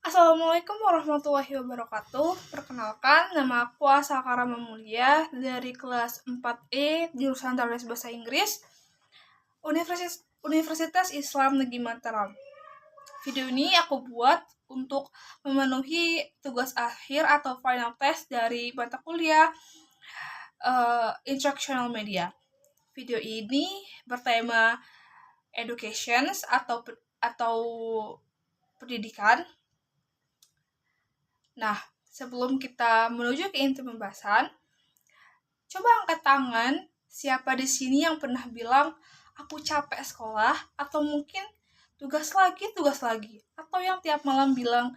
Assalamualaikum warahmatullahi wabarakatuh. Perkenalkan, nama aku Asa Karama Mulia dari kelas 4E jurusan Tulis Bahasa Inggris Universitas Islam Negeri Mataram. Video ini aku buat untuk memenuhi tugas akhir atau final test dari mata kuliah Instructional Media. Video ini bertema education atau pendidikan. Nah, sebelum kita menuju ke inti pembahasan, coba angkat tangan siapa di sini yang pernah bilang, aku capek sekolah, atau mungkin tugas lagi, atau yang tiap malam bilang,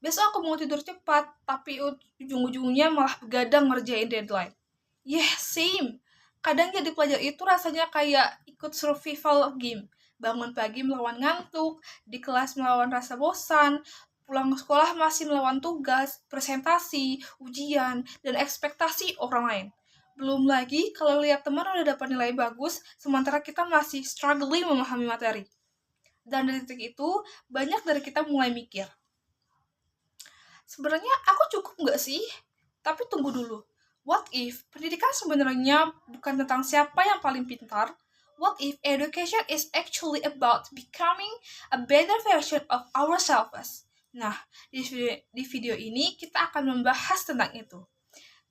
besok aku mau tidur cepat, tapi ujung-ujungnya malah begadang ngerjain deadline. Same. Kadang jadi pelajar itu rasanya kayak ikut survival game. Bangun pagi melawan ngantuk, di kelas melawan rasa bosan, pulang sekolah masih melawan tugas, presentasi, ujian, dan ekspektasi orang lain. Belum lagi kalau lihat teman udah dapat nilai bagus, sementara kita masih struggling memahami materi. Dan dari titik itu, banyak dari kita mulai mikir, sebenarnya aku cukup nggak sih? Tapi tunggu dulu. What if pendidikan sebenarnya bukan tentang siapa yang paling pintar? What if education is actually about becoming a better version of ourselves? Nah, di video ini kita akan membahas tentang itu.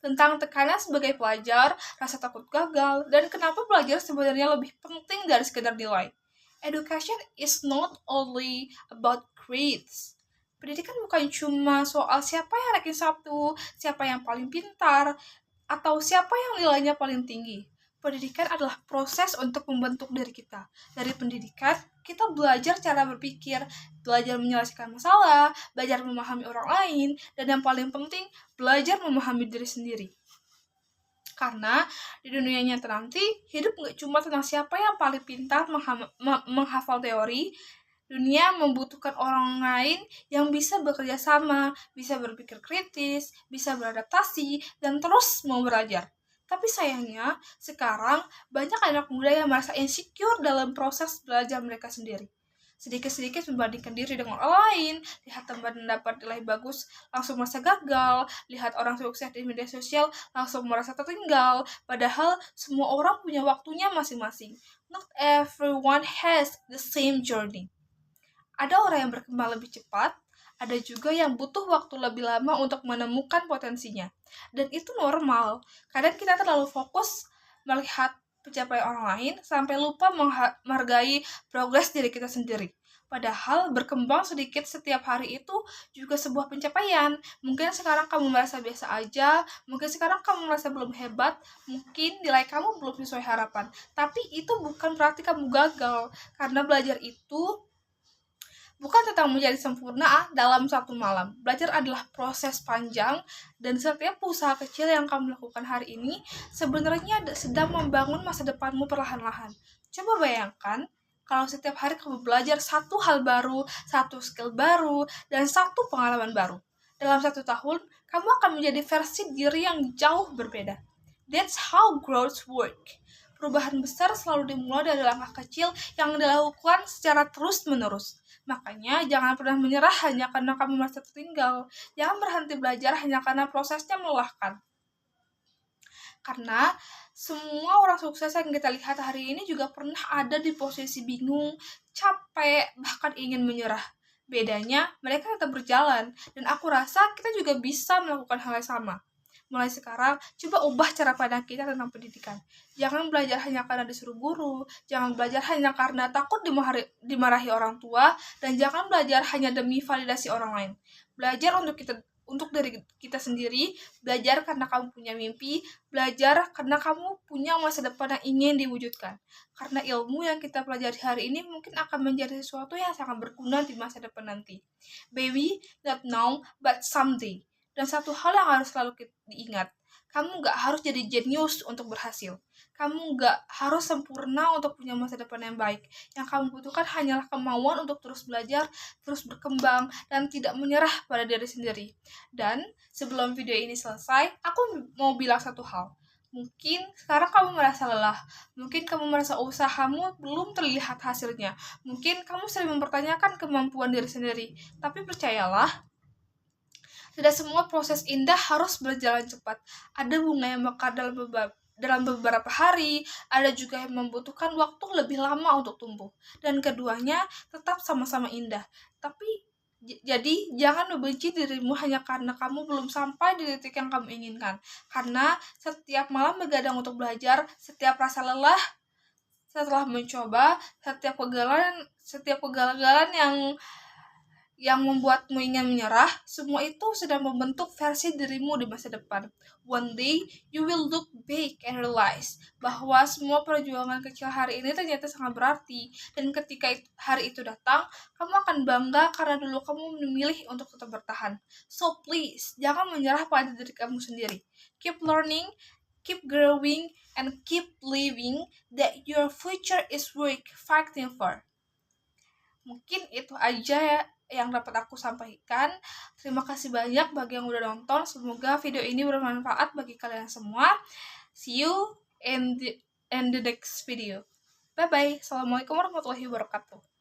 Tentang tekanan sebagai pelajar, rasa takut gagal, dan kenapa belajar sebenarnya lebih penting dari sekedar nilai. Education is not only about grades. Pendidikan bukan cuma soal siapa yang ranking 1, siapa yang paling pintar, atau siapa yang nilainya paling tinggi. Pendidikan adalah proses untuk membentuk diri kita. Dari pendidikan, kita belajar cara berpikir, belajar menyelesaikan masalah, belajar memahami orang lain, dan yang paling penting, belajar memahami diri sendiri. Karena di dunia nyata nanti, hidup gak cuma tentang siapa yang paling pintar menghafal teori. Dunia membutuhkan orang lain yang bisa bekerja sama, bisa berpikir kritis, bisa beradaptasi, dan terus mau belajar. Tapi sayangnya, sekarang banyak anak muda yang merasa insecure dalam proses belajar mereka sendiri. Sedikit-sedikit membandingkan diri dengan orang lain, lihat teman dapat nilai bagus, langsung merasa gagal, lihat orang sukses di media sosial, langsung merasa tertinggal, padahal semua orang punya waktunya masing-masing. Not everyone has the same journey. Ada orang yang berkembang lebih cepat, ada juga yang butuh waktu lebih lama untuk menemukan potensinya. Dan itu normal. Kadang kita terlalu fokus melihat pencapaian orang lain sampai lupa menghargai progres diri kita sendiri. Padahal berkembang sedikit setiap hari itu juga sebuah pencapaian. Mungkin sekarang kamu merasa biasa aja, mungkin sekarang kamu merasa belum hebat, mungkin nilai kamu belum sesuai harapan. Tapi itu bukan berarti kamu gagal, karena belajar itu bukan tentang menjadi sempurna dalam satu malam. Belajar adalah proses panjang, dan setiap usaha kecil yang kamu lakukan hari ini sebenarnya sedang membangun masa depanmu perlahan-lahan. Coba bayangkan, kalau setiap hari kamu belajar satu hal baru, satu skill baru, dan satu pengalaman baru. Dalam 1 tahun, kamu akan menjadi versi diri yang jauh berbeda. That's how growth work. Perubahan besar selalu dimulai dari langkah kecil yang dilakukan secara terus-menerus. Makanya jangan pernah menyerah hanya karena kamu merasa tertinggal. Jangan berhenti belajar hanya karena prosesnya melelahkan. Karena semua orang sukses yang kita lihat hari ini juga pernah ada di posisi bingung, capek, bahkan ingin menyerah. Bedanya, mereka tetap berjalan, dan aku rasa kita juga bisa melakukan hal yang sama. Mulai sekarang, coba ubah cara pandang kita tentang pendidikan. Jangan belajar hanya karena disuruh guru, jangan belajar hanya karena takut dimarahi orang tua, dan jangan belajar hanya demi validasi orang lain. Belajar untuk dari kita sendiri, belajar karena kamu punya mimpi, belajar karena kamu punya masa depan yang ingin diwujudkan. Karena ilmu yang kita pelajari hari ini mungkin akan menjadi sesuatu yang sangat berguna di masa depan nanti. Baby, not now, but someday. Dan satu hal yang harus selalu diingat, kamu gak harus jadi jenius untuk berhasil. Kamu gak harus sempurna untuk punya masa depan yang baik. Yang kamu butuhkan hanyalah kemauan untuk terus belajar, terus berkembang, dan tidak menyerah pada diri sendiri. Dan sebelum video ini selesai, aku mau bilang satu hal. Mungkin sekarang kamu merasa lelah, mungkin kamu merasa usahamu belum terlihat hasilnya, mungkin kamu sering mempertanyakan kemampuan diri sendiri, tapi percayalah, Tidak semua proses indah harus berjalan cepat. Ada bunga yang mekar dalam beberapa hari, ada juga yang membutuhkan waktu lebih lama untuk tumbuh. Dan keduanya tetap sama-sama indah. Tapi jadi jangan membenci dirimu hanya karena kamu belum sampai di titik yang kamu inginkan. Karena setiap malam begadang untuk belajar, setiap rasa lelah setelah mencoba, setiap kegagalan yang membuatmu ingin menyerah, semua itu sudah membentuk versi dirimu di masa depan. One day, you will look back and realize bahwa semua perjuangan kecil hari ini ternyata sangat berarti. Dan ketika hari itu datang, kamu akan bangga karena dulu kamu memilih untuk tetap bertahan. So please, jangan menyerah pada diri kamu sendiri. Keep learning, keep growing, and keep believing that your future is worth fighting for. Mungkin itu aja ya yang dapat aku sampaikan. Terima kasih banyak bagi yang udah nonton. Semoga video ini bermanfaat bagi kalian semua. See you in the next video. Bye bye. Assalamualaikum warahmatullahi wabarakatuh.